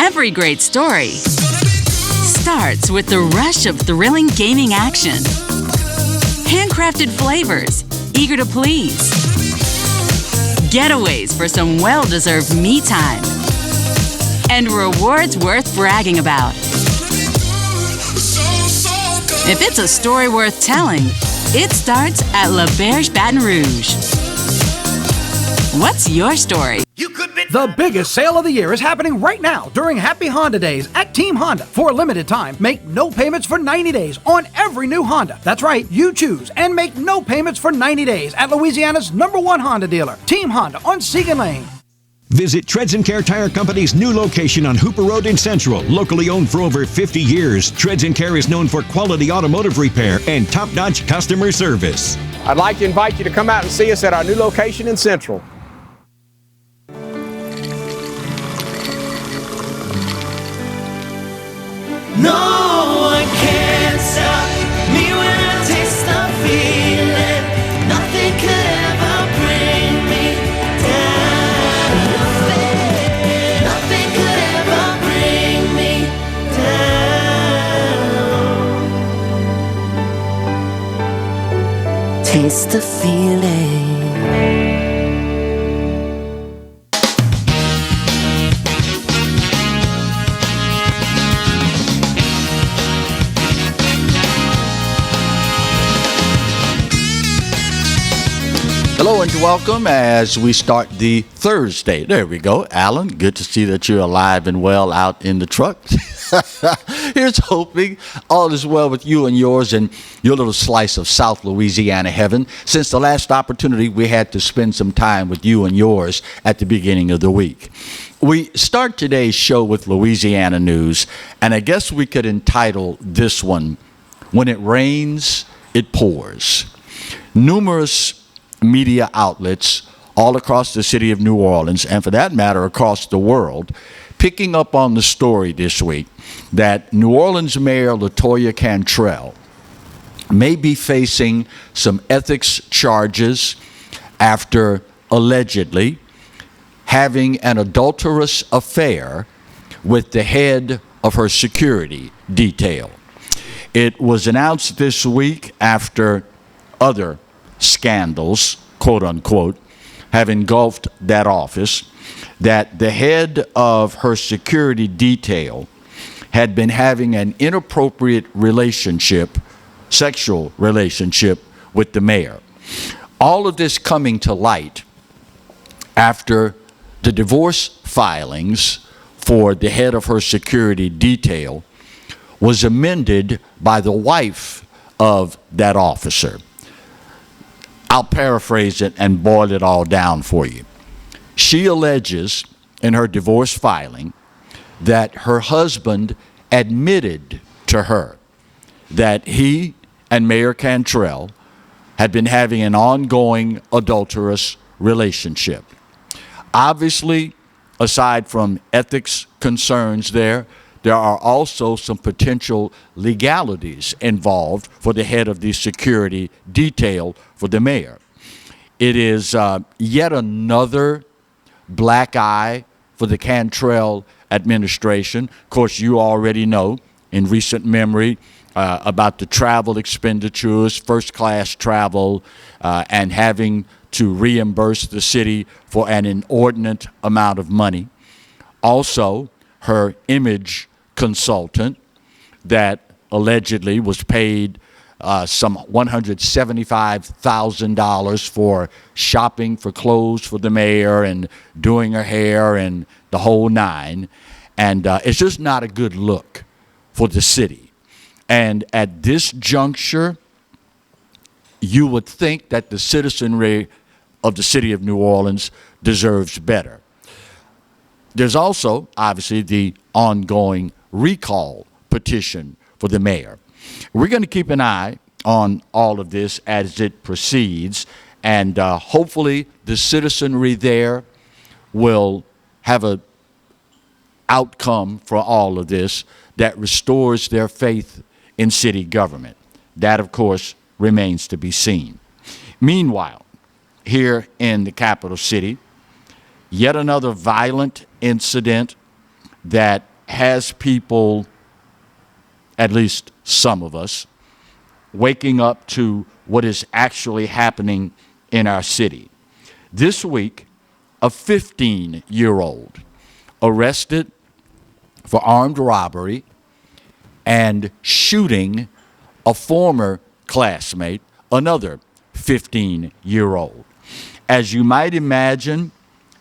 Every great story starts with the rush of thrilling gaming action. Handcrafted flavors, eager to please. Getaways for some well-deserved me time. And rewards worth bragging about. If it's a story worth telling, it starts at La Berge Baton Rouge. What's your story? The biggest sale of the year is happening right now during Happy Honda Days at Team Honda. For a limited time, make no payments for 90 days on every new Honda. That's right, you choose and make no payments for 90 days at Louisiana's #1 Honda dealer, Team Honda on Segan Lane. Visit Treads & Care Tire Company's new location on Hooper Road in Central. Locally owned for over 50 years, Treads & Care is known for quality automotive repair and top-notch customer service. I'd like to invite you to come out and see us at our new location in Central. No one can stop me when I taste the feeling. Nothing could ever bring me down. Nothing could ever bring me down. Taste the feeling. Hello and welcome as we start the Thursday. There we go. Alan, good to see that you're alive and well out in the truck. Here's hoping all is well with you and yours and your little slice of South Louisiana heaven since the last opportunity we had to spend some time with you and yours at the beginning of the week. We start today's show with Louisiana news, and I guess we could entitle this one, When It Rains, It Pours. Numerous media outlets all across the city of New Orleans, and for that matter across the world, picking up on the story this week that New Orleans Mayor LaToya Cantrell may be facing some ethics charges after allegedly having an adulterous affair with the head of her security detail. It was announced this week after other scandals, quote unquote, have engulfed that office, that the head of her security detail had been having an inappropriate relationship, sexual relationship with the mayor. All of this coming to light after the divorce filings for the head of her security detail was amended by the wife of that officer. I'll paraphrase it and boil it all down for you. She alleges in her divorce filing that her husband admitted to her that he and Mayor Cantrell had been having an ongoing adulterous relationship. Obviously, aside from ethics concerns there are also some potential legalities involved for the head of the security detail for the mayor. It is yet another black eye for the Cantrell administration. Of course, you already know in recent memory about the travel expenditures, first-class travel, and having to reimburse the city for an inordinate amount of money. Also, her image consultant that allegedly was paid some $175,000 for shopping for clothes for the mayor and doing her hair and the whole nine. And it's just not a good look for the city. And at this juncture, you would think that the citizenry of the city of New Orleans deserves better. There's also, obviously, the ongoing recall petition for the mayor. We're going to keep an eye on all of this as it proceeds, and hopefully the citizenry there will have an outcome for all of this that restores their faith in city government. That, of course, remains to be seen. Meanwhile, here in the capital city, yet another violent incident that has people, at least some of us, waking up to what is actually happening in our city. This week, a 15-year-old arrested for armed robbery and shooting a former classmate, another 15-year-old. As you might imagine,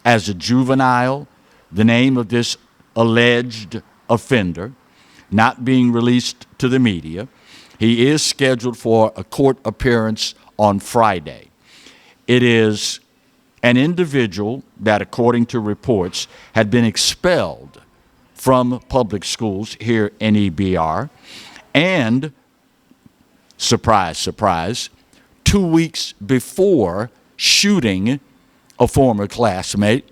as a juvenile, the name of this alleged offender not being released to the media, he is scheduled for a court appearance on Friday. It is an individual that, according to reports, had been expelled from public schools here in EBR, and, surprise, surprise, 2 weeks before shooting a former classmate,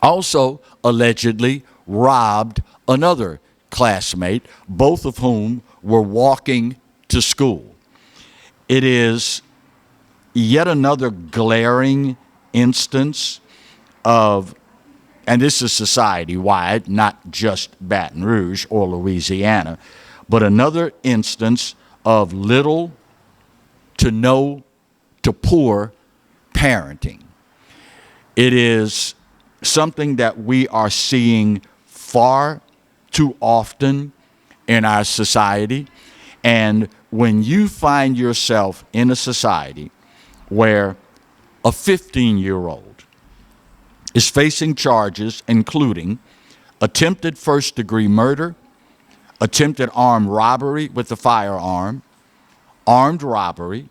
also allegedly robbed another classmate, both of whom were walking to school. It is yet another glaring instance of, and this is society-wide, not just Baton Rouge or Louisiana, but another instance of little to no to poor parenting. It is something that we are seeing far too often in our society. And when you find yourself in a society where a 15-year-old is facing charges including attempted first-degree murder, attempted armed robbery with a firearm, armed robbery,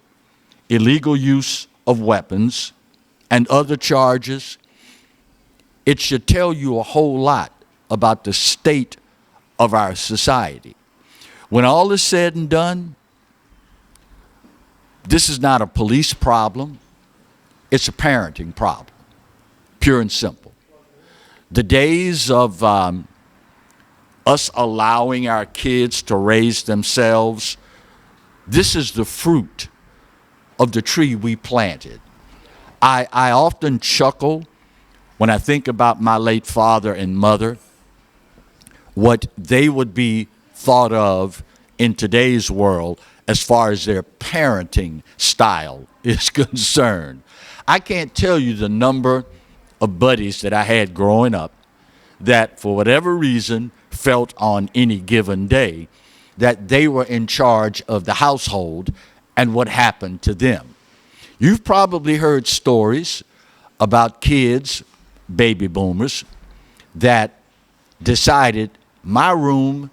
illegal use of weapons, and other charges, it should tell you a whole lot about the state of our society. When all is said and done, this is not a police problem, it's a parenting problem, pure and simple. The days of us allowing our kids to raise themselves, this is the fruit of the tree we planted. I often chuckle when I think about my late father and mother, what they would be thought of in today's world as far as their parenting style is concerned. I can't tell you the number of buddies that I had growing up that, for whatever reason, felt on any given day that they were in charge of the household and what happened to them. You've probably heard stories about kids, baby boomers, that decided my room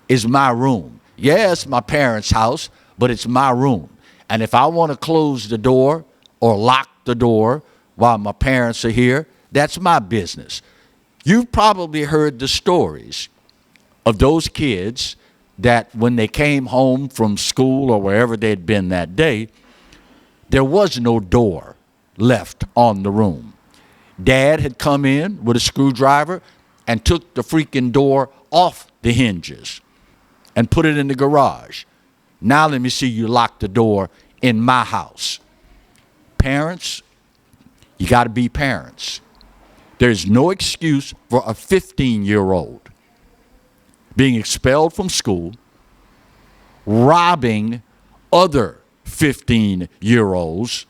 is my room. Yeah, it's my parents' house, but it's my room. And if I want to close the door or lock the door while my parents are here, that's my business. You've probably heard the stories of those kids that when they came home from school or wherever they'd been that day, there was no door left on the room. Dad had come in with a screwdriver and took the freaking door off the hinges and put it in the garage. Now let me see you lock the door in my house. Parents, you got to be parents. There's no excuse for a 15-year-old being expelled from school, robbing other 15-year-olds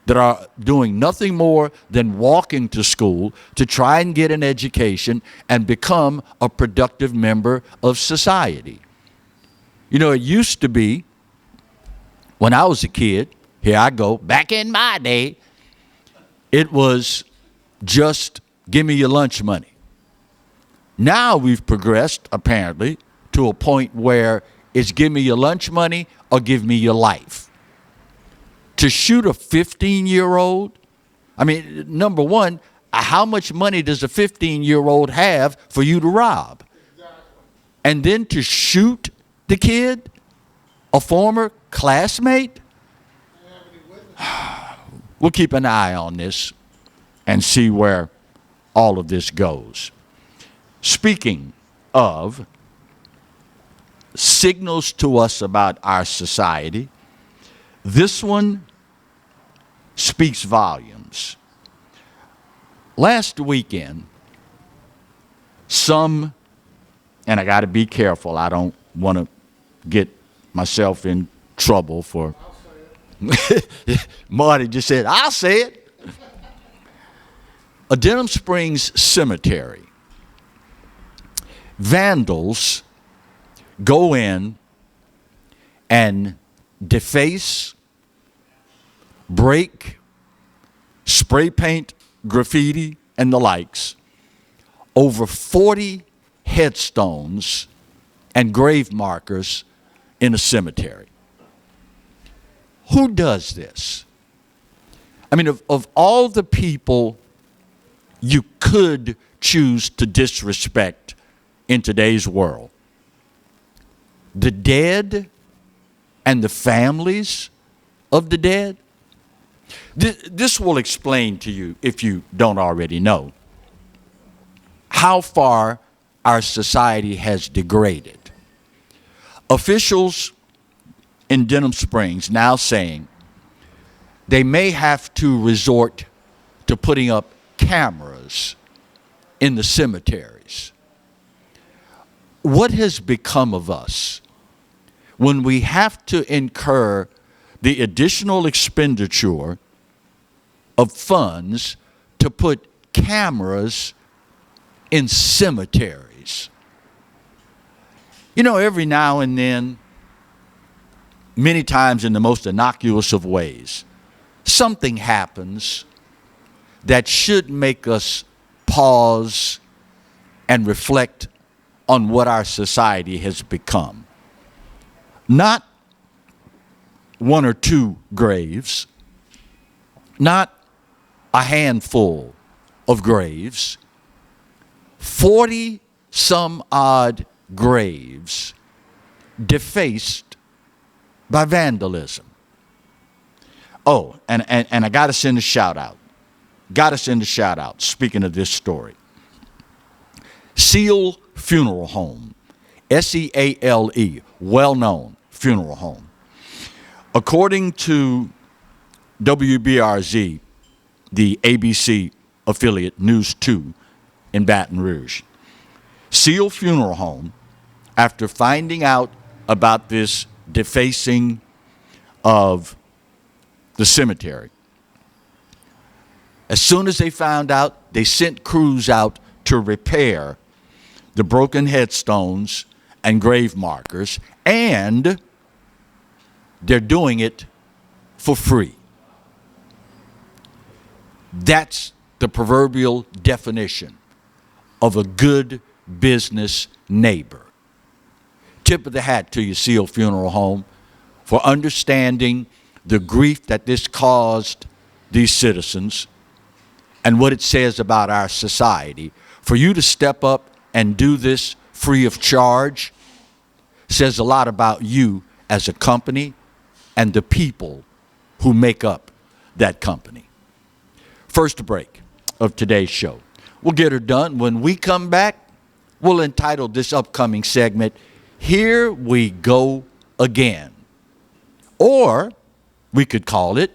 that are doing nothing more than walking to school to try and get an education and become a productive member of society. You know, it used to be, when I was a kid, here I go, back in my day, it was just give me your lunch money. Now we've progressed, apparently, to a point where it's give me your lunch money or give me your life. To shoot a 15-year-old, I mean, number one, how much money does a 15-year-old have for you to rob? Exactly. And then to shoot the kid, a former classmate? We'll keep an eye on this and see where all of this goes. Speaking of signals to us about our society, this one speaks volumes. Last weekend, some and I got to be careful. I don't want to get myself in trouble for. Marty just said, I'll say it. A Denham Springs cemetery. Vandals go in and deface, break, spray paint, graffiti, and the likes over 40 headstones and grave markers in a cemetery. Who does this? I mean, of all the people you could choose to disrespect in today's world, the dead and the families of the dead. This will explain to you, if you don't already know, how far our society has degraded. Officials in Denham Springs now saying they may have to resort to putting up cameras in the cemeteries. What has become of us when we have to incur the additional expenditure of funds to put cameras in cemeteries? You know, every now and then, many times in the most innocuous of ways, something happens that should make us pause and reflect on what our society has become. Not one or two graves, not a handful of graves, 40 some odd graves defaced by vandalism. Oh, and I got to send a shout out. Speaking of this story. Seal Funeral Home, SEALE, well-known funeral home. According to WBRZ, the ABC affiliate News 2 in Baton Rouge, Seal Funeral Home, after finding out about this defacing of the cemetery, as soon as they found out, they sent crews out to repair the broken headstones and grave markers, and they're doing it for free. That's the proverbial definition of a good business neighbor. Tip of the hat to you, Seal Funeral Home, for understanding the grief that this caused these citizens and what it says about our society. For you to step up and do this free of charge says a lot about you as a company and the people who make up that company. First break of today's show. We'll get her done. When we come back, we'll entitle this upcoming segment, Here We Go Again. Or we could call it,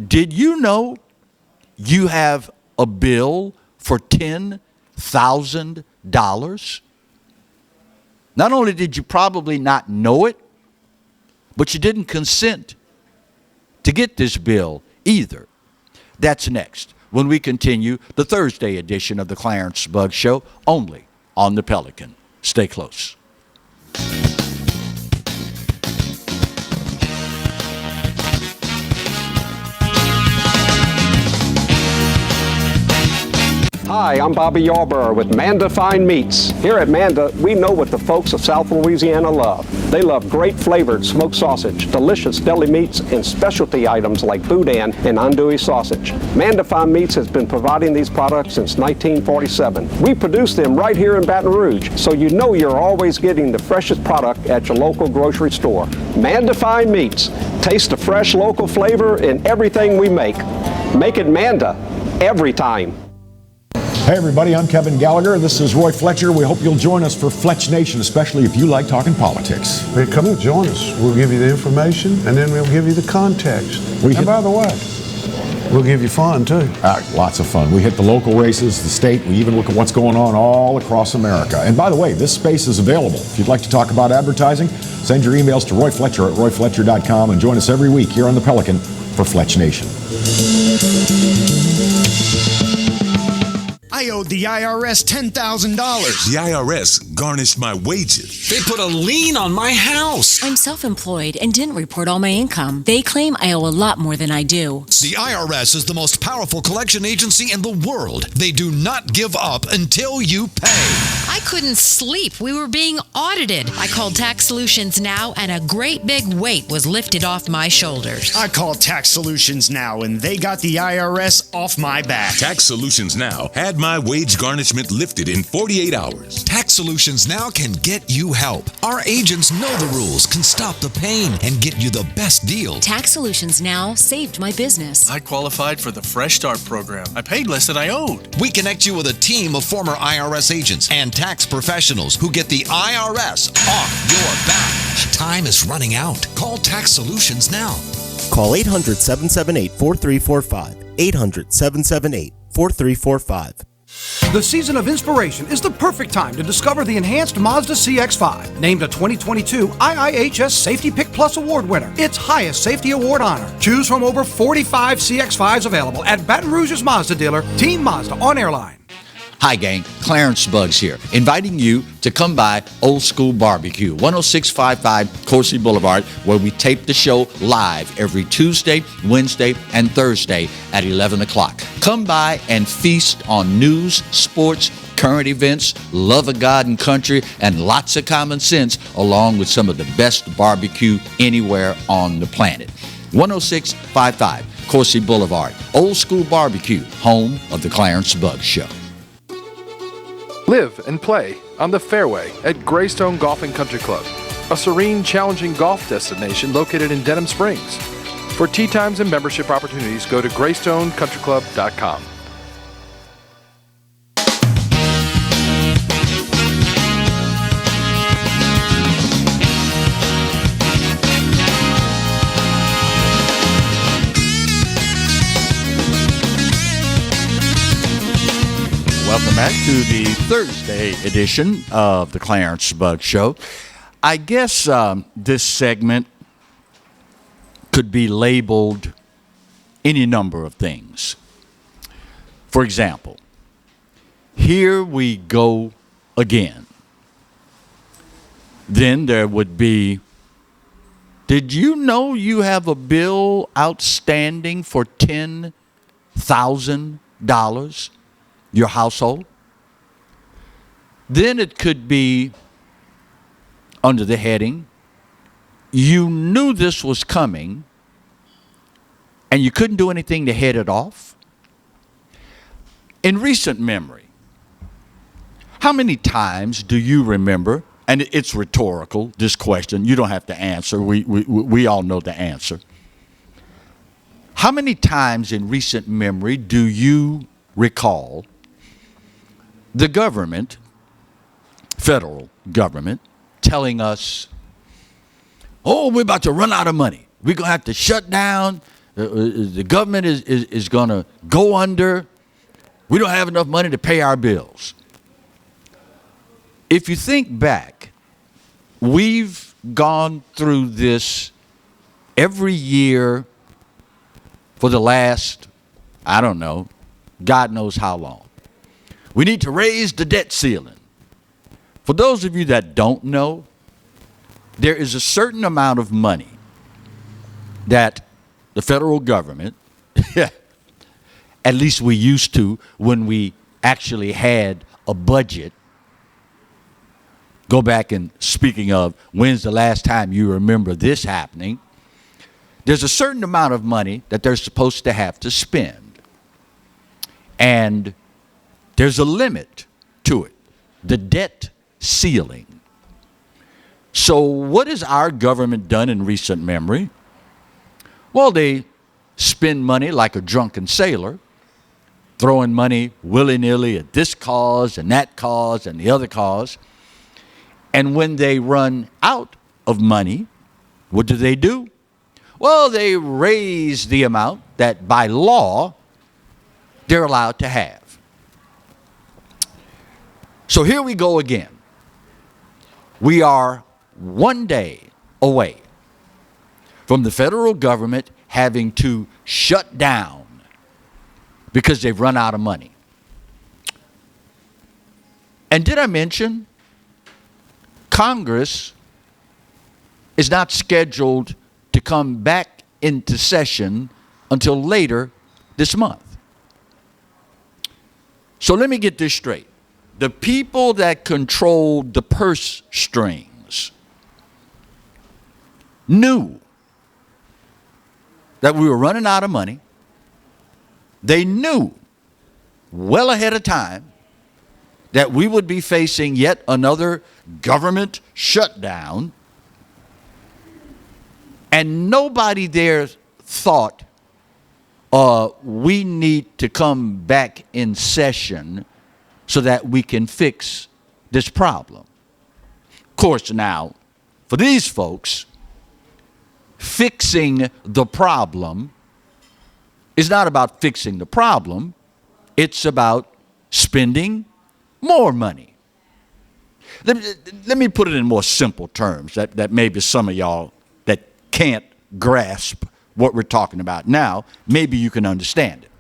Did You Know You Have a Bill for $10,000? Not only did you probably not know it, but you didn't consent to get this bill either. That's next when we continue the Thursday edition of the Clarence Buggs Show, only on the Pelican. Stay close. Hi, I'm Bobby Yarborough with Manda Fine Meats. Here at Manda, we know what the folks of South Louisiana love. They love great flavored smoked sausage, delicious deli meats, and specialty items like boudin and andouille sausage. Manda Fine Meats has been providing these products since 1947. We produce them right here in Baton Rouge, so you know you're always getting the freshest product at your local grocery store. Manda Fine Meats. Taste the fresh local flavor in everything we make. Make it Manda every time. Hey everybody, I'm Kevin Gallagher. This is Roy Fletcher. We hope you'll join us for Fletch Nation, especially if you like talking politics. Hey, come and join us. We'll give you the information and then we'll give you the context. And by the way, We'll give you fun, too. Lots of fun. We hit the local races, the state. We even look at what's going on all across America. And by the way, this space is available. If you'd like to talk about advertising, send your emails to Roy Fletcher at royfletcher.com and join us every week here on the Pelican for Fletch Nation. I owed the IRS $10,000. The IRS garnished my wages. They put a lien on my house. I'm self-employed and didn't report all my income. They claim I owe a lot more than I do. The IRS is the most powerful collection agency in the world. They do not give up until you pay. I couldn't sleep. We were being audited. I called Tax Solutions Now, and a great big weight was lifted off my shoulders. I called Tax Solutions Now, and they got the IRS off my back. Tax Solutions Now had my wage garnishment lifted in 48 hours. Tax Solutions Now can get you help. Our agents know the rules, can stop the pain, and get you the best deal. Tax Solutions Now saved my business. I qualified for the Fresh Start program. I paid less than I owed. We connect you with a team of former IRS agents and tax professionals who get the IRS off your back. Time is running out. Call Tax Solutions now. Call 800-778-4345. 800-778-4345. The season of inspiration is the perfect time to discover the enhanced Mazda CX-5, named a 2022 IIHS Safety Pick Plus Award winner, its highest safety award honor. Choose from over 45 CX-5s available at Baton Rouge's Mazda dealer, Team Mazda on Airline. Hi, gang. Clarence Buggs here, inviting you to come by Old School Barbecue, 10655 Coursey Boulevard, where we tape the show live every Tuesday, Wednesday, and Thursday at 11 o'clock. Come by and feast on news, sports, current events, love of God and country, and lots of common sense, along with some of the best barbecue anywhere on the planet. 10655 Coursey Boulevard, Old School Barbecue, home of the Clarence Buggs Show. Live and play on the fairway at Greystone Golf and Country Club, a serene, challenging golf destination located in Denham Springs. For tee times and membership opportunities, go to GreystoneCountryClub.com. Welcome back to the Thursday edition of the Clarence Buggs Show. I guess this segment could be labeled any number of things. For example, here we go again. Then there would be, did you know you have a bill outstanding for $10,000? Your household? Then it could be under the heading, you knew this was coming and you couldn't do anything to head it off. In recent memory, how many times do you remember, and it's rhetorical, this question, you don't have to answer, we all know the answer. How many times in recent memory do you recall the government, federal government, telling us, oh, we're about to run out of money. We're going to have to shut down. The government is going to go under. We don't have enough money to pay our bills. If you think back, we've gone through this every year for the last, I don't know, God knows how long. We need to raise the debt ceiling. For those of you that don't know, there is a certain amount of money that the federal government, at least we used to when we actually had a budget. Go back and speaking of, when's the last time you remember this happening? There's a certain amount of money that they're supposed to have to spend. And there's a limit to it, the debt ceiling. So what has our government done in recent memory? Well, they spend money like a drunken sailor, throwing money willy-nilly at this cause and that cause and the other cause. And when they run out of money, what do? Well, they raised the amount that by law they're allowed to have. So here we go again. We are one day away from the federal government having to shut down because they've run out of money. And did I mention Congress is not scheduled to come back into session until later this month? So let me get this straight. The people that controlled the purse strings knew that we were running out of money. They knew well ahead of time that we would be facing yet another government shutdown, and nobody there thought we need to come back in session so that we can fix this problem. Of course, now, for these folks, fixing the problem is not about fixing the problem. It's about spending more money. Let me put it in more simple terms that maybe some of y'all that can't grasp what we're talking about now, maybe you can understand it.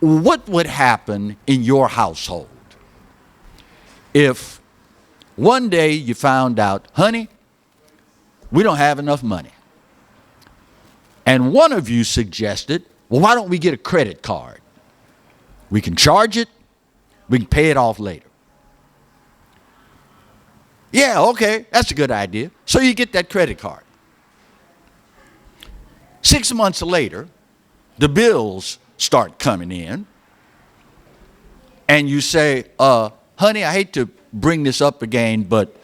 What would happen in your household if one day you found out, honey, we don't have enough money? And one of you suggested, well, why don't we get a credit card? We can charge it, we can pay it off later. Yeah, okay, that's a good idea. So you get that credit card. 6 months later, the bills start coming in, and you say, honey, I hate to bring this up again, but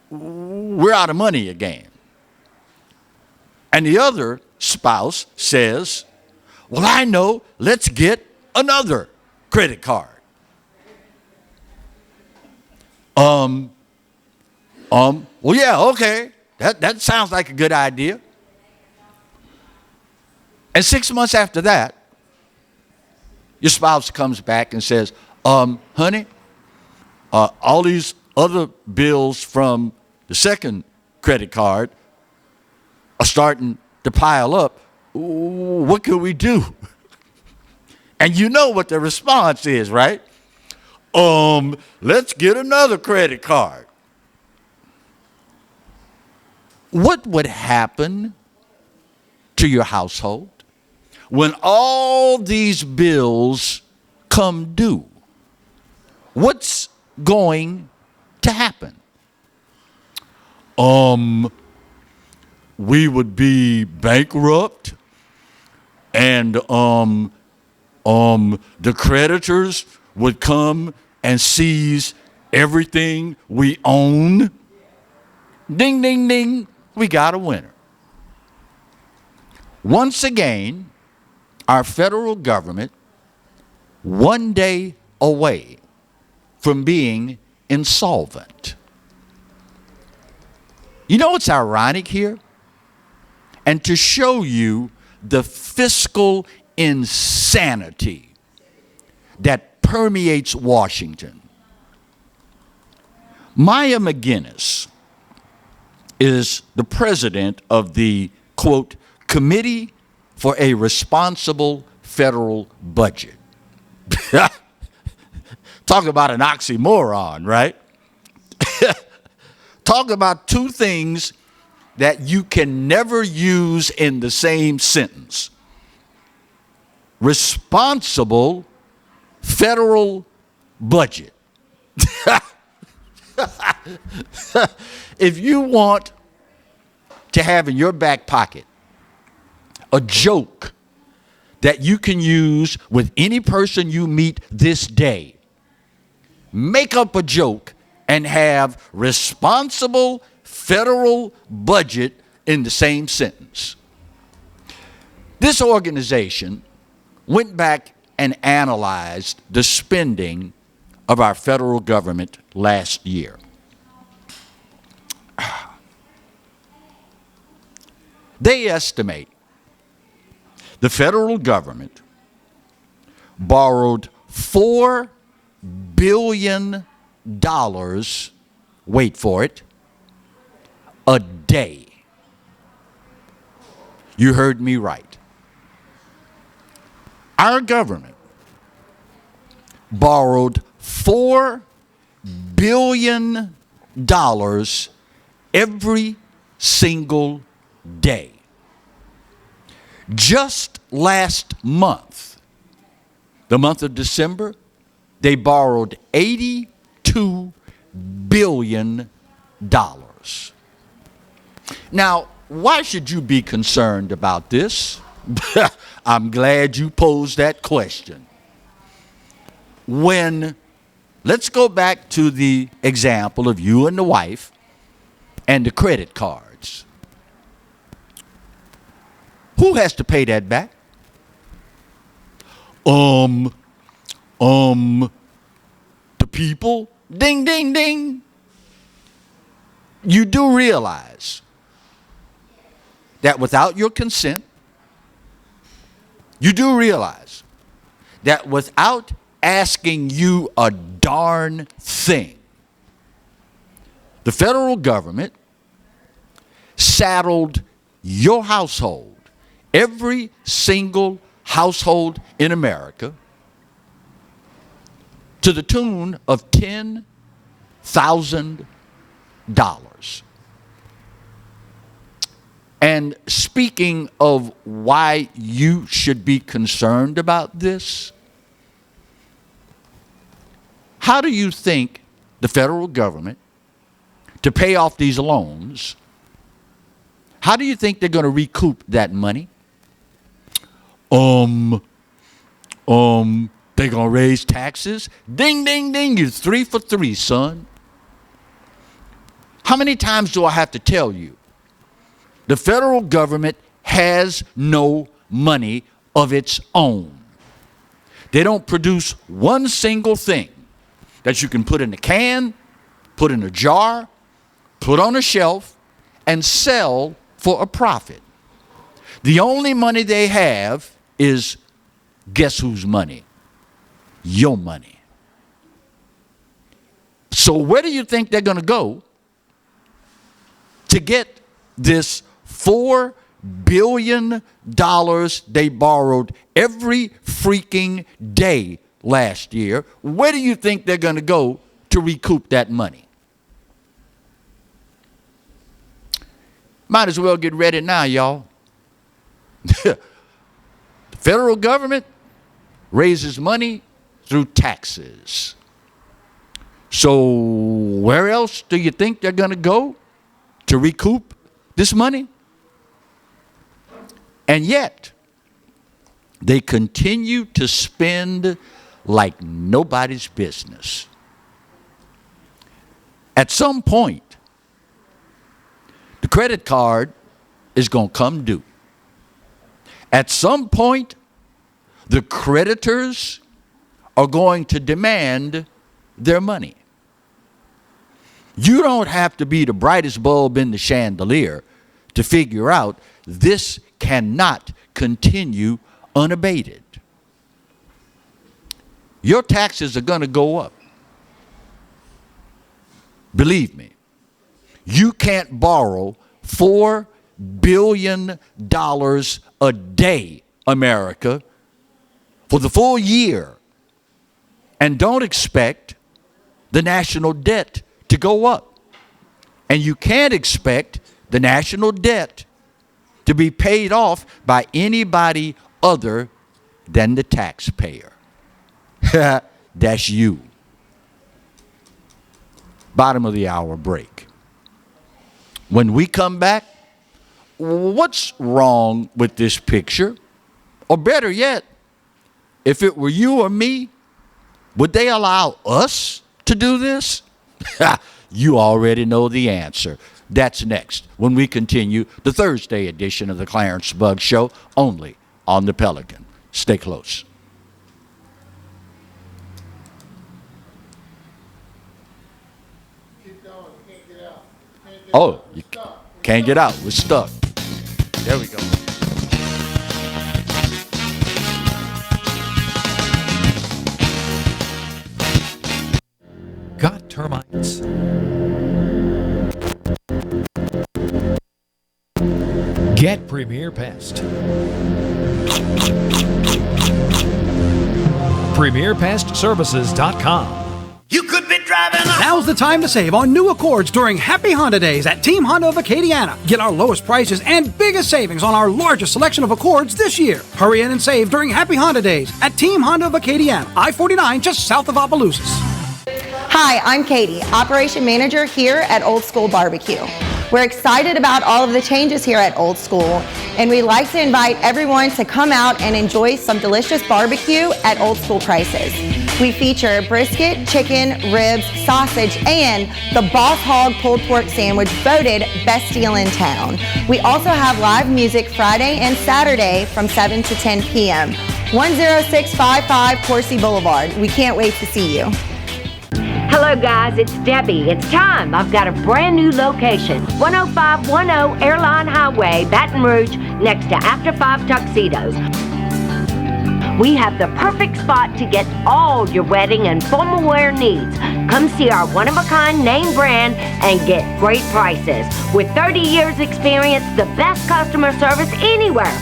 we're out of money again. And the other spouse says, well, I know, let's get another credit card. Well, yeah, okay, that sounds like a good idea. And 6 months after that, your spouse comes back and says, honey, all these other bills from the second credit card are starting to pile up. What can we do? And you know what the response is, right? Let's get another credit card. What would happen to your household when all these bills come due? What's going to happen? We would be bankrupt, and the creditors would come and seize everything we own. Ding, ding, ding, we got a winner. Once again, our federal government, one day away from being insolvent. You know what's ironic here? And to show you the fiscal insanity that permeates Washington, Maya McGinnis is the president of the, quote, Committee for a Responsible Federal Budget. Talk about an oxymoron, right? Talk about two things that you can never use in the same sentence. Responsible federal budget. If you want to have in your back pocket a joke that you can use with any person you meet this day, make up a joke and have responsible federal budget in the same sentence. This organization went back and analyzed the spending of our federal government last year. They estimate the federal government borrowed $4 billion, wait for it, a day. You heard me right. Our government borrowed $4 billion every single day. Just last month, the month of December, they borrowed $82 billion. Now, why should you be concerned about this? I'm glad you posed that question. Let's go back to the example of you and the wife and the credit cards. Who has to pay that back? The people? Ding, ding, ding. You do realize that without your consent, you do realize that without asking you a darn thing, the federal government saddled your household, every single household in America, to the tune of $10,000. And speaking of why you should be concerned about this, how do you think the federal government, to pay off these loans, how do you think they're going to recoup that money? They're going to raise taxes? Ding, ding, ding, you're 3 for 3, son. How many times do I have to tell you? The federal government has no money of its own. They don't produce one single thing that you can put in a can, put in a jar, put on a shelf, and sell for a profit. The only money they have is, guess whose money? Your money. So where do you think they're going to go to get this $4 billion they borrowed every freaking day last year? Where do you think they're going to go to recoup that money? Might as well get ready now, y'all. The federal government raises money through taxes. So where else do you think they're going to go to recoup this money? And yet, they continue to spend like nobody's business. At some point, the credit card is going to come due. At some point, the creditors are going to demand their money. You don't have to be the brightest bulb in the chandelier to figure out this cannot continue unabated. Your taxes are going to go up. Believe me, you can't borrow $4 billion a day, America, for the full year, and don't expect the national debt to go up. And you can't expect the national debt to be paid off by anybody other than the taxpayer. That's you. Bottom of the hour break. When we come back, what's wrong with this picture? Or better yet, if it were you or me, would they allow us to do this? You already know the answer. That's next when we continue the Thursday edition of the Clarence Buggs Show, only on the Pelican. Stay close. Keep going. You can't get out. Oh, you can't get out. We're stuck. there we go. Got termites? Get Premier Pest. PremierPestServices.com. You could be driving. Now's the time to save on new Accords during Happy Honda Days at Team Honda of Acadiana. Get our lowest prices and biggest savings on our largest selection of Accords this year. Hurry in and save during Happy Honda Days at Team Honda of Acadiana, I-49 just south of Opelousas. Hi, I'm Katie, Operation Manager here at Old School Barbecue. We're excited about all of the changes here at Old School, and we'd like to invite everyone to come out and enjoy some delicious barbecue at Old School prices. We feature brisket, chicken, ribs, sausage, and the Boss Hog pulled pork sandwich voted best deal in town. We also have live music Friday and Saturday from 7 to 10 p.m. 10655 Coursey Boulevard. We can't wait to see you. Hello guys, it's Debbie. It's time. I've got a brand new location. 10510 Airline Highway, Baton Rouge, next to After 5 Tuxedos. We have the perfect spot to get all your wedding and formal wear needs. Come see our one-of-a-kind name brand and get great prices. With 30 years experience, the best customer service anywhere.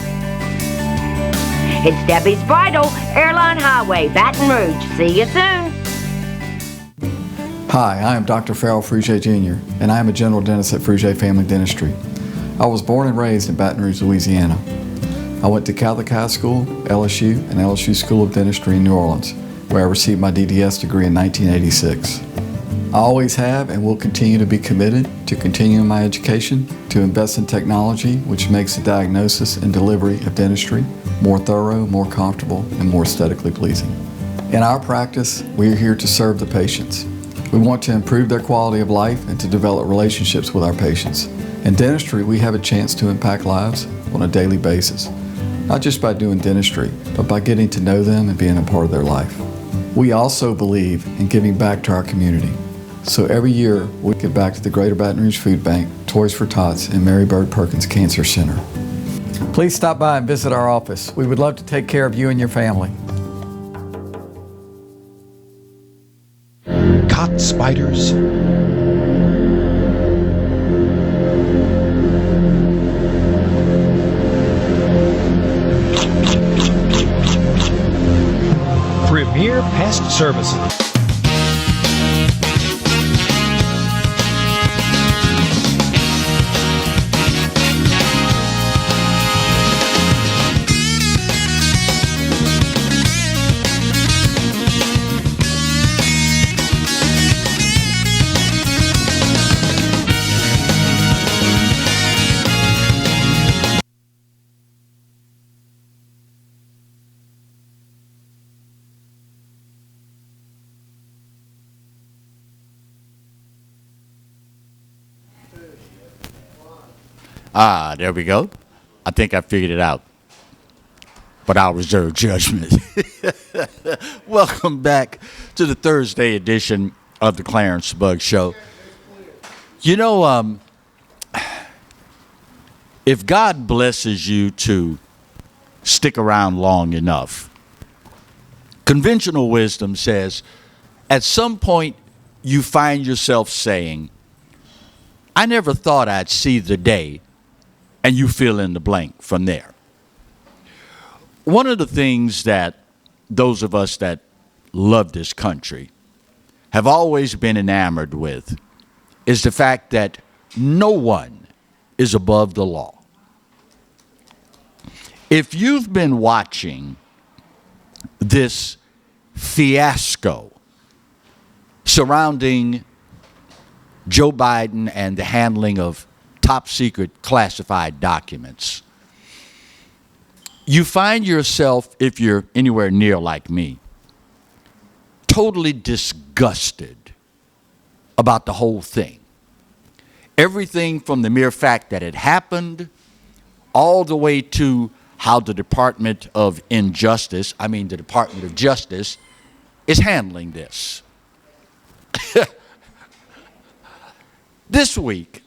It's Debbie's Bridal, Airline Highway, Baton Rouge. See you soon. Hi, I am Dr. Farrell Frugier Jr., and I am a general dentist at Frugier Family Dentistry. I was born and raised in Baton Rouge, Louisiana. I went to Catholic High School, LSU, and LSU School of Dentistry in New Orleans, where I received my DDS degree in 1986. I always have and will continue to be committed to continuing my education, to invest in technology which makes the diagnosis and delivery of dentistry more thorough, more comfortable, and more aesthetically pleasing. In our practice, we are here to serve the patients. We want to improve their quality of life and to develop relationships with our patients. In dentistry, we have a chance to impact lives on a daily basis, not just by doing dentistry, but by getting to know them and being a part of their life. We also believe in giving back to our community. So every year, we give back to the Greater Baton Rouge Food Bank, Toys for Tots, and Mary Bird Perkins Cancer Center. Please stop by and visit our office. We would love to take care of you and your family. Caught spiders? Premier Pest Services. There we go. I think I figured it out. But I'll reserve judgment. Welcome back to the Thursday edition of the Clarence Buggs Show. You know, if God blesses you to stick around long enough, conventional wisdom says at some point you find yourself saying, I never thought I'd see the day, and you fill in the blank from there. One of the things that those of us that love this country have always been enamored with is the fact that no one is above the law. If you've been watching this fiasco surrounding Joe Biden and the handling of top secret classified documents, you find yourself, if you're anywhere near like me, totally disgusted about the whole thing. Everything from the mere fact that it happened, all the way to how the Department of Justice is handling this. This week,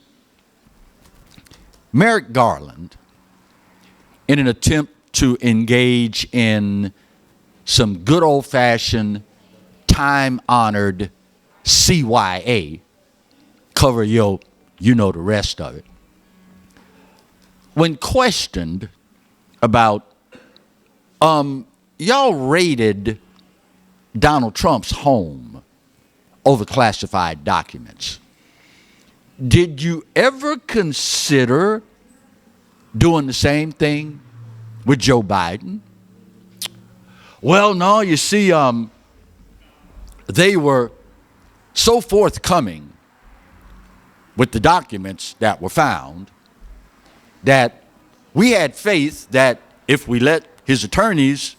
Merrick Garland in an attempt to engage in some good old-fashioned, time-honored CYA, cover your, you know the rest of it. When questioned about, y'all raided Donald Trump's home over classified documents. Did you ever consider doing the same thing with Joe Biden? Well, no, you see, they were so forthcoming with the documents that were found that we had faith that if we let his attorneys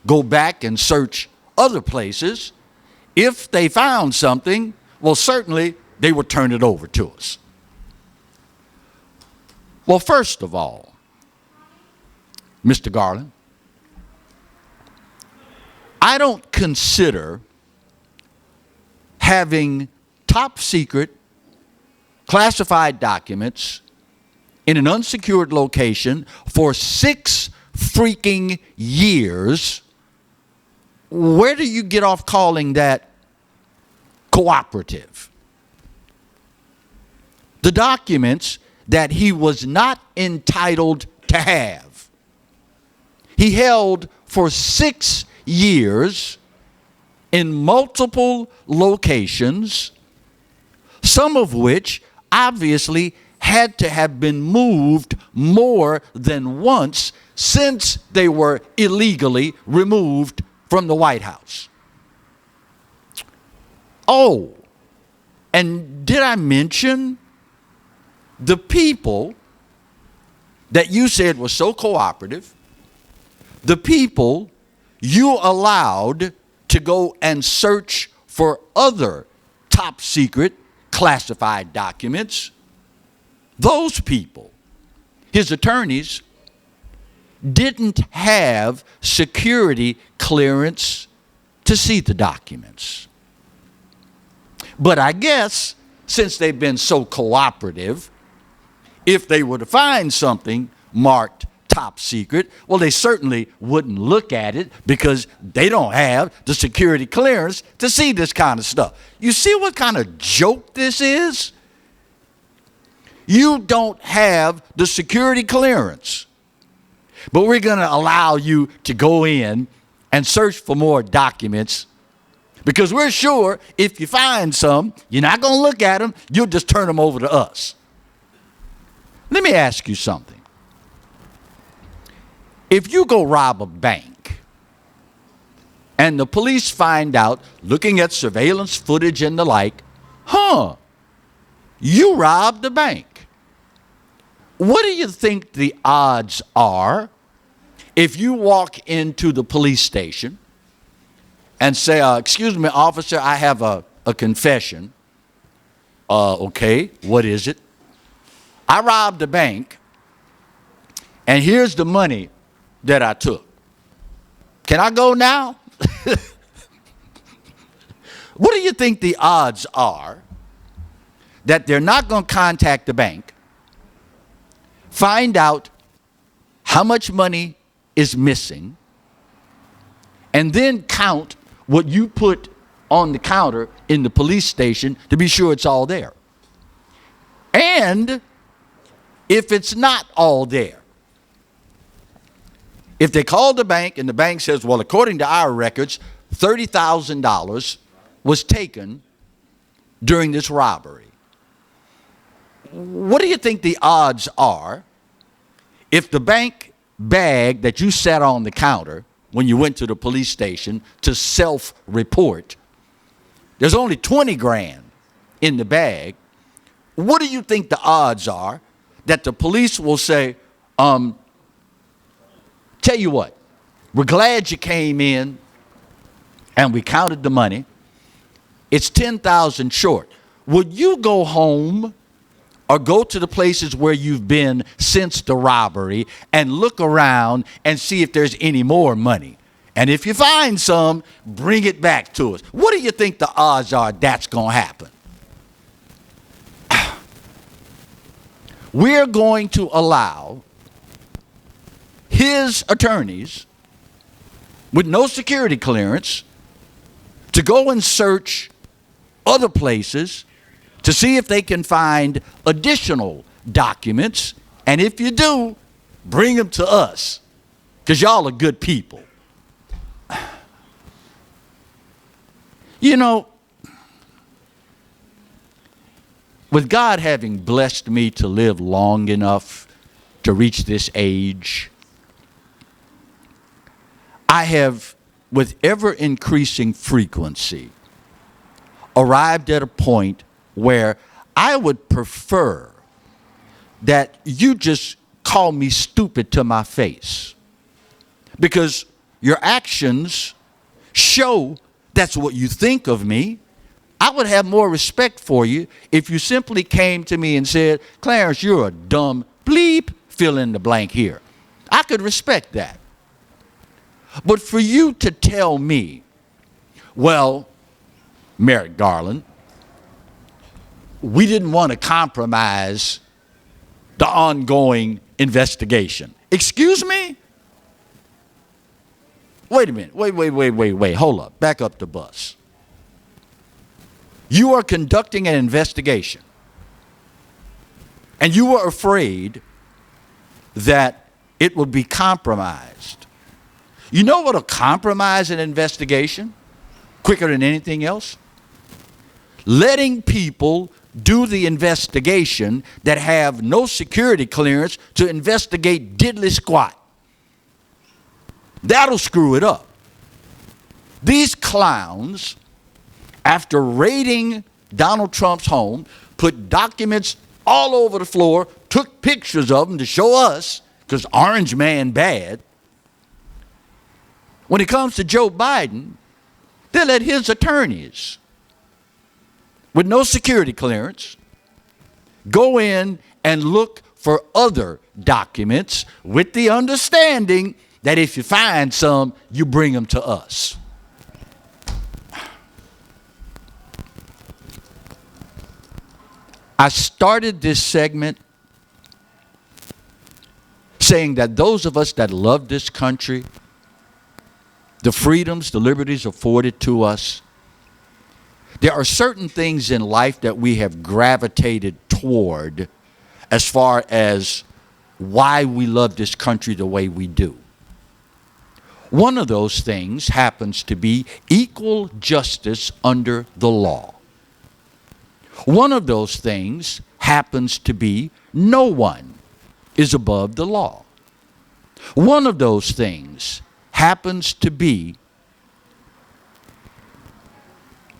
go back and search other places, if they found something, well, certainly they would turn it over to us. Well, first of all, Mr. Garland, I don't consider having top secret classified documents in an unsecured location for 6 freaking years. Where do you get off calling that cooperative? The documents that he was not entitled to have, he held for 6 years in multiple locations, some of which obviously had to have been moved more than once since they were illegally removed from the White House. Oh, and did I mention the people that you said were so cooperative, the people you allowed to go and search for other top secret classified documents? Those people, his attorneys, didn't have security clearance to see the documents. But I guess since they've been so cooperative, if they were to find something marked top secret, well, they certainly wouldn't look at it because they don't have the security clearance to see this kind of stuff. You see what kind of joke this is? You don't have the security clearance, but we're going to allow you to go in and search for more documents because we're sure if you find some, you're not going to look at them, you'll just turn them over to us. Let me ask you something. If you go rob a bank and the police find out, looking at surveillance footage and the like, you robbed the bank. What do you think the odds are if you walk into the police station and say, excuse me, officer, I have a confession. Okay, what is it? I robbed a bank, and here's the money that I took. Can I go now? What do you think the odds are that they're not going to contact the bank, find out how much money is missing, and then count what you put on the counter in the police station to be sure it's all there? And if it's not all there, if they call the bank and the bank says, well, according to our records, $30,000 was taken during this robbery, what do you think the odds are if the bank bag that you set on the counter when you went to the police station to self-report, there's only 20 grand in the bag? What do you think the odds are that the police will say, tell you what, we're glad you came in and we counted the money. It's 10,000 short. Would you go home or go to the places where you've been since the robbery and look around and see if there's any more money? And if you find some, bring it back to us. What do you think the odds are that's going to happen? We're going to allow his attorneys with no security clearance to go and search other places to see if they can find additional documents. And if you do, bring them to us, because y'all are good people. You know, with God having blessed me to live long enough to reach this age, I have, with ever increasing frequency, arrived at a point where I would prefer that you just call me stupid to my face, because your actions show that's what you think of me. I would have more respect for you if you simply came to me and said, Clarence, you're a dumb bleep, fill in the blank here. I could respect that. But for you to tell me, well, Merrick Garland, we didn't want to compromise the ongoing investigation. Excuse me? Wait a minute. Wait. Hold up. Back up the bus. You are conducting an investigation, and you were afraid that it would be compromised. You know what will compromise an investigation quicker than anything else? Letting people do the investigation that have no security clearance to investigate diddly squat. That'll screw it up. These clowns, after raiding Donald Trump's home, put documents all over the floor, took pictures of them to show us, because Orange Man bad. When it comes to Joe Biden, they let his attorneys, with no security clearance, go in and look for other documents with the understanding that if you find some, you bring them to us. I started this segment saying that those of us that love this country, the freedoms, the liberties afforded to us, there are certain things in life that we have gravitated toward as far as why we love this country the way we do. One of those things happens to be equal justice under the law. One of those things happens to be no one is above the law. One of those things happens to be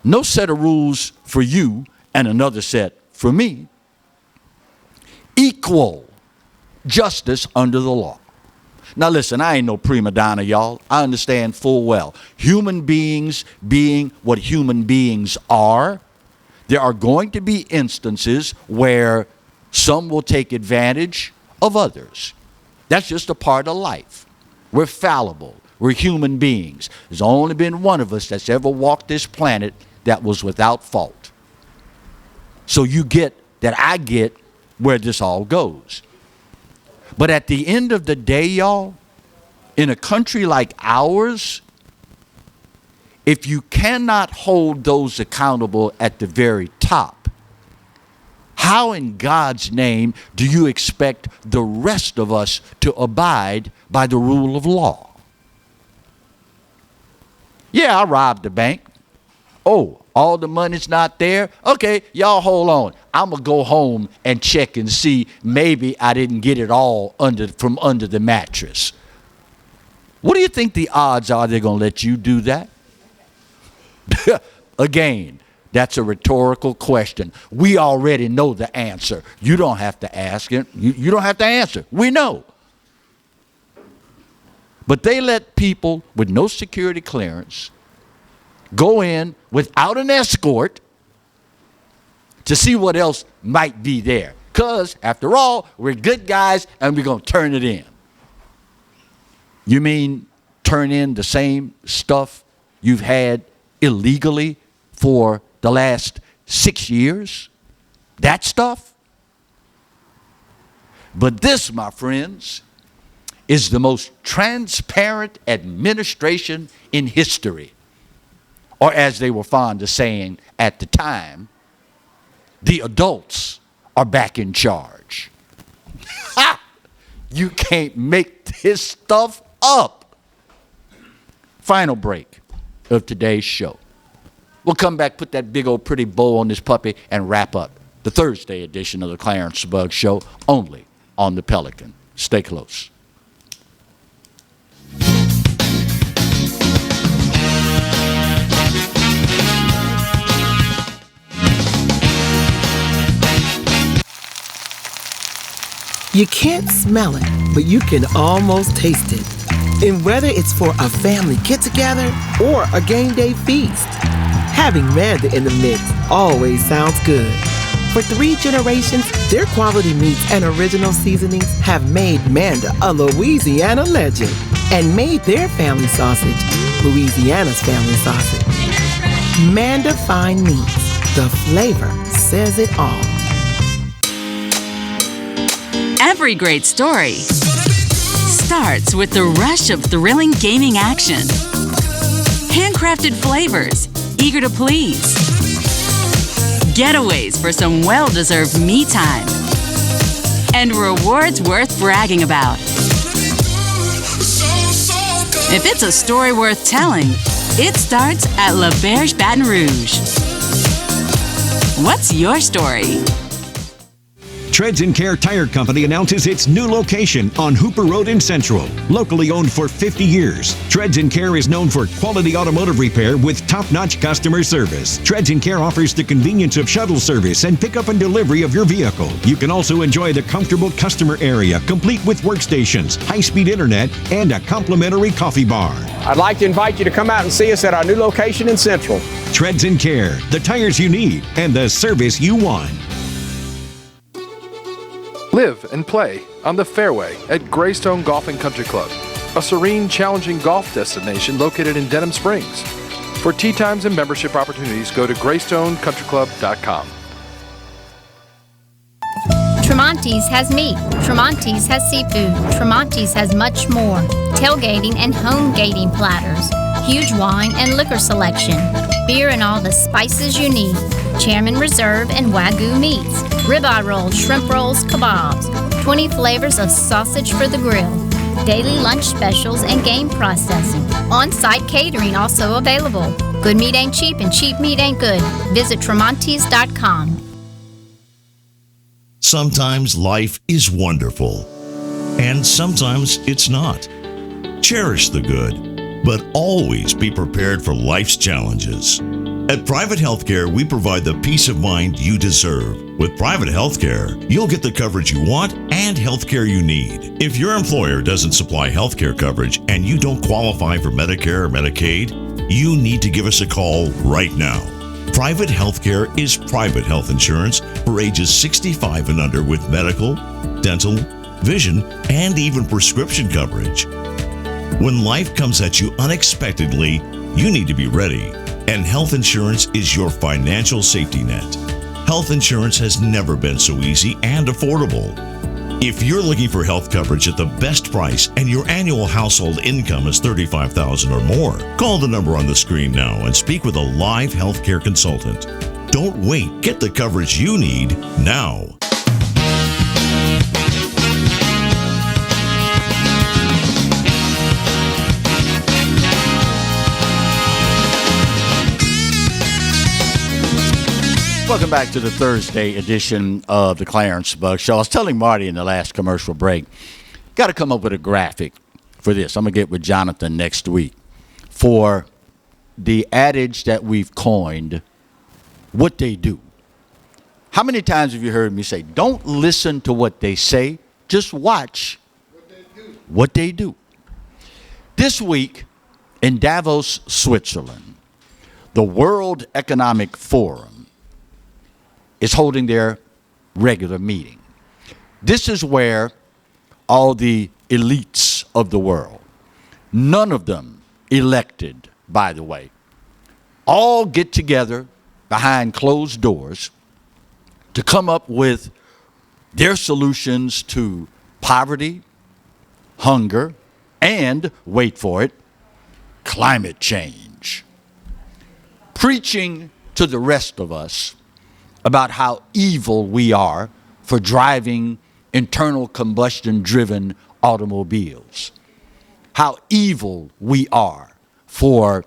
no set of rules for you and another set for me. Equal justice under the law. Now listen, I ain't no prima donna, y'all. I understand full well. Human beings being what human beings are, there are going to be instances where some will take advantage of others. That's just a part of life. We're fallible. We're human beings. There's only been one of us that's ever walked this planet that was without fault. So you get that I get where this all goes. But at the end of the day, y'all, in a country like ours, if you cannot hold those accountable at the very top, how in God's name do you expect the rest of us to abide by the rule of law? Yeah, I robbed the bank. Oh, all the money's not there? Okay, y'all hold on. I'm going to go home and check and see maybe I didn't get it all from under the mattress. What do you think the odds are they're going to let you do that? Again, that's a rhetorical question. We already know the answer. You don't have to ask it. You don't have to answer. We know. But they let people with no security clearance go in without an escort to see what else might be there. Because, after all, we're good guys and we're going to turn it in. You mean turn in the same stuff you've had illegally for the last 6 years? That stuff? But this, my friends, is the most transparent administration in history. Or as they were fond of saying at the time, the adults are back in charge. Ha! You can't make this stuff up. Final break of today's show. We'll come back, put that big old pretty bow on this puppy, and wrap up the Thursday edition of the Clarence Buggs Show, only on the Pelican. Stay close. You can't smell it, but you can almost taste it. And whether it's for a family get-together or a game day feast, having Manda in the mix always sounds good. For 3 generations, their quality meats and original seasonings have made Manda a Louisiana legend and made their family sausage Louisiana's family sausage. Manda Fine Meats. The flavor says it all. Every great story starts with the rush of thrilling gaming action. Handcrafted flavors, eager to please. Getaways for some well-deserved me time. And rewards worth bragging about. If it's a story worth telling, it starts at La Berge Baton Rouge. What's your story? Treads & Care Tire Company announces its new location on Hooper Road in Central. Locally owned for 50 years, Treads & Care is known for quality automotive repair with top-notch customer service. Treads & Care offers the convenience of shuttle service and pickup and delivery of your vehicle. You can also enjoy the comfortable customer area, complete with workstations, high-speed internet, and a complimentary coffee bar. I'd like to invite you to come out and see us at our new location in Central. Treads & Care, the tires you need and the service you want. Live and play on the fairway at Greystone Golf and Country Club, a serene, challenging golf destination located in Denham Springs. For tee times and membership opportunities, go to GreysstoneCountryClub.com. Tremonti's has meat. Tremonti's has seafood. Tremonti's has much more. Tailgating and home gating platters. Huge wine and liquor selection. Beer and all the spices you need. Chairman Reserve and Wagyu meats. Ribeye rolls, shrimp rolls, kebabs. 20 flavors of sausage for the grill. Daily lunch specials and game processing. On-site catering also available. Good meat ain't cheap and cheap meat ain't good. Visit Tremonti's.com. Sometimes life is wonderful, and sometimes it's not. Cherish the good, but always be prepared for life's challenges. At Private Healthcare, we provide the peace of mind you deserve. With Private Healthcare, you'll get the coverage you want and healthcare you need. If your employer doesn't supply healthcare coverage and you don't qualify for Medicare or Medicaid, you need to give us a call right now. Private Healthcare is private health insurance for ages 65 and under with medical, dental, vision, and even prescription coverage. When life comes at you unexpectedly, you need to be ready. And health insurance is your financial safety net. Health insurance has never been so easy and affordable. If you're looking for health coverage at the best price and your annual household income is $35,000 or more, call the number on the screen now and speak with a live healthcare consultant. Don't wait. Get the coverage you need now. Welcome back to the Thursday edition of the Clarence Buggs Show. I was telling Marty in the last commercial break, got to come up with a graphic for this. I'm going to get with Jonathan next week for the adage that we've coined, what they do. How many times have you heard me say, don't listen to what they say, just watch what they do. This week in Davos, Switzerland, the World Economic Forum is holding their regular meeting. This is where all the elites of the world, none of them elected, by the way, all get together behind closed doors to come up with their solutions to poverty, hunger, and, wait for it, climate change. Preaching to the rest of us about how evil we are for driving internal combustion driven automobiles, how evil we are for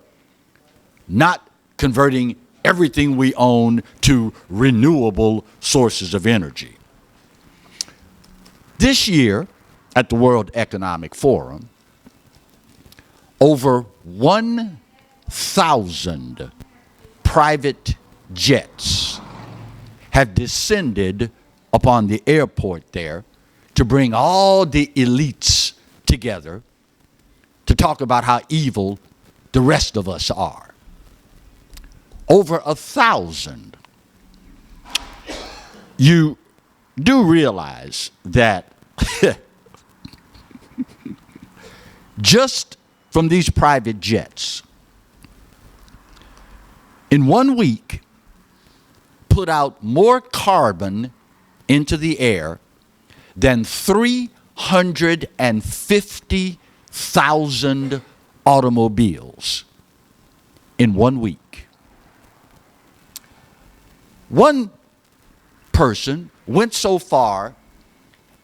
not converting everything we own to renewable sources of energy. This year at the World Economic Forum, over 1,000 private jets have descended upon the airport there to bring all the elites together to talk about how evil the rest of us are. Over 1,000. You do realize that just from these private jets, in 1 week, put out more carbon into the air than 350,000 automobiles in 1 week. One person went so far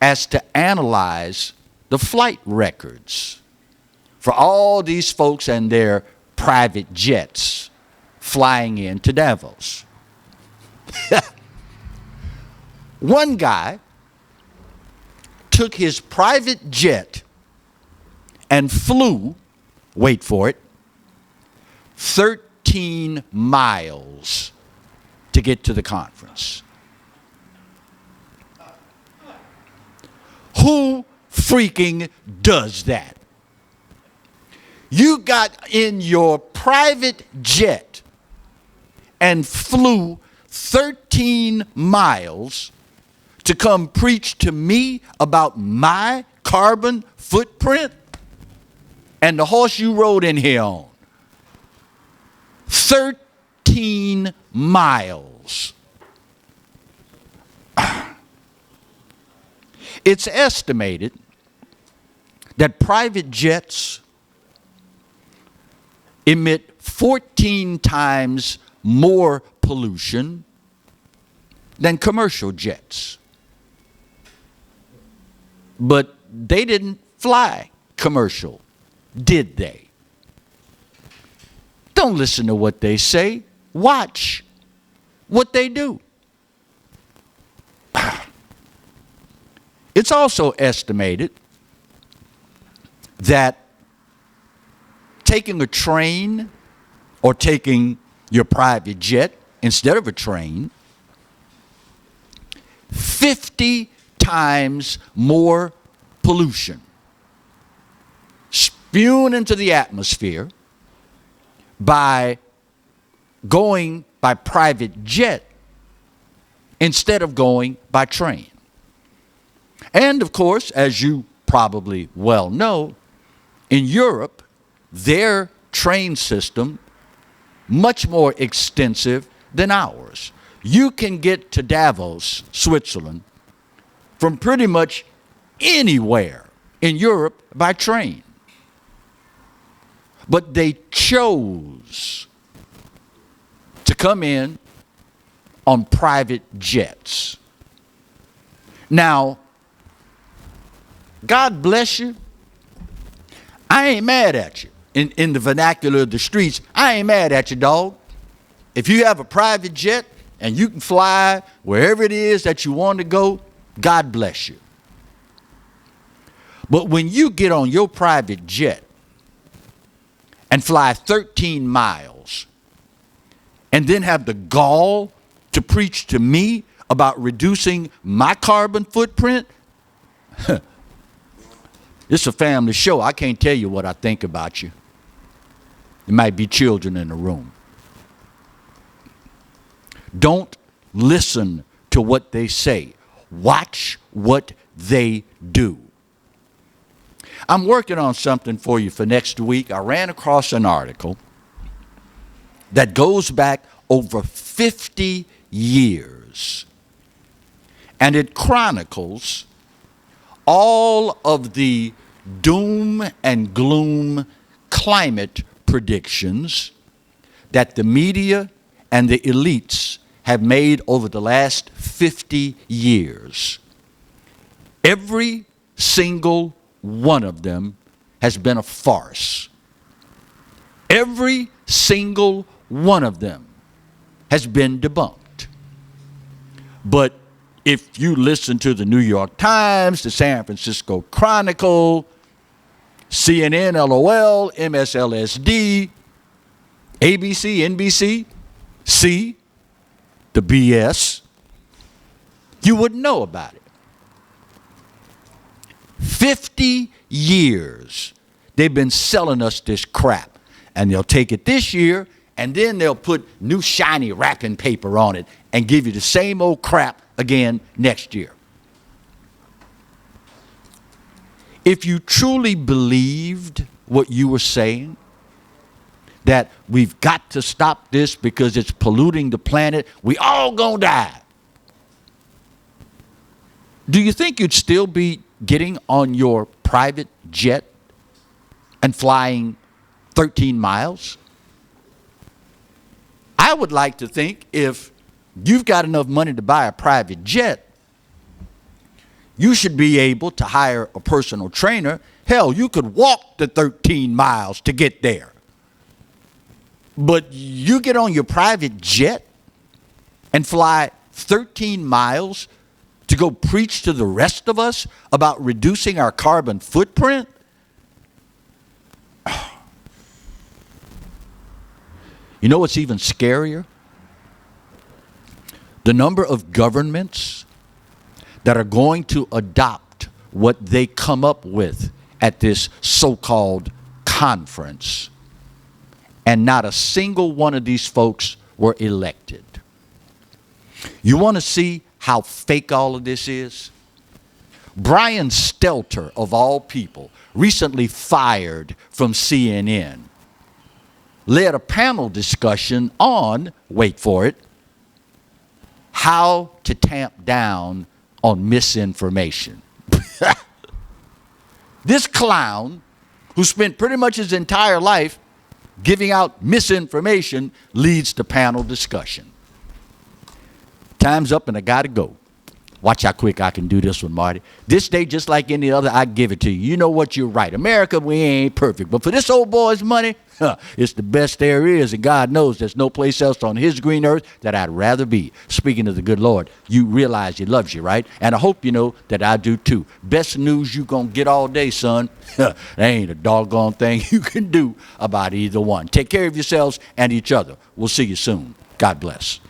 as to analyze the flight records for all these folks and their private jets flying into Davos. One guy took his private jet and flew, wait for it, 13 miles to get to the conference. Who freaking does that? You got in your private jet and flew 13 miles to come preach to me about my carbon footprint and the horse you rode in here on. 13 miles. It's estimated that private jets emit 14 times more pollution than commercial jets. But they didn't fly commercial, did they? Don't listen to what they say. Watch what they do. It's also estimated that taking a train or taking your private jet instead of a train, 50 times more pollution spewing into the atmosphere by going by private jet instead of going by train. And of course, as you probably well know, in Europe, their train system much more extensive than ours. You can get to Davos, Switzerland, from pretty much anywhere in Europe by train. But they chose to come in on private jets. Now, God bless you. I ain't mad at you. In the vernacular of the streets, I ain't mad at you, dog. If you have a private jet and you can fly wherever it is that you want to go, God bless you. But when you get on your private jet and fly 13 miles and then have the gall to preach to me about reducing my carbon footprint, it's a family show. I can't tell you what I think about you. There might be children in the room. Don't listen to what they say. Watch what they do. I'm working on something for you for next week. I ran across an article that goes back over 50 years. And it chronicles all of the doom and gloom climate predictions that the media and the elites have made over the last 50 years. Every single one of them has been a farce. Every single one of them has been debunked. But if you listen to the New York Times, the San Francisco Chronicle, CNN, LOL, MSLSD, ABC, NBC, see the BS, you wouldn't know about it. 50 years they've been selling us this crap, and they'll take it this year and then they'll put new shiny wrapping paper on it and give you the same old crap again next year. If you truly believed what you were saying, that we've got to stop this because it's polluting the planet, we all gonna die, do you think you'd still be getting on your private jet and flying 13 miles? I would like to think if you've got enough money to buy a private jet, you should be able to hire a personal trainer. Hell, you could walk the 13 miles to get there. But you get on your private jet and fly 13 miles to go preach to the rest of us about reducing our carbon footprint? You know what's even scarier? The number of governments that are going to adopt what they come up with at this so-called conference. And not a single one of these folks were elected. You want to see how fake all of this is? Brian Stelter, of all people, recently fired from CNN, led a panel discussion on, wait for it, how to tamp down on misinformation. This clown, who spent pretty much his entire life giving out misinformation, leads the panel discussion. Time's up and I gotta go. Watch how quick I can do this one, Marty. This day, just like any other, I give it to you. You know what? You're right. America, we ain't perfect. But for this old boy's money, it's the best there is. And God knows there's no place else on his green earth that I'd rather be. Speaking of the good Lord, you realize he loves you, right? And I hope you know that I do too. Best news you gonna get all day, son. There ain't a doggone thing you can do about either one. Take care of yourselves and each other. We'll see you soon. God bless.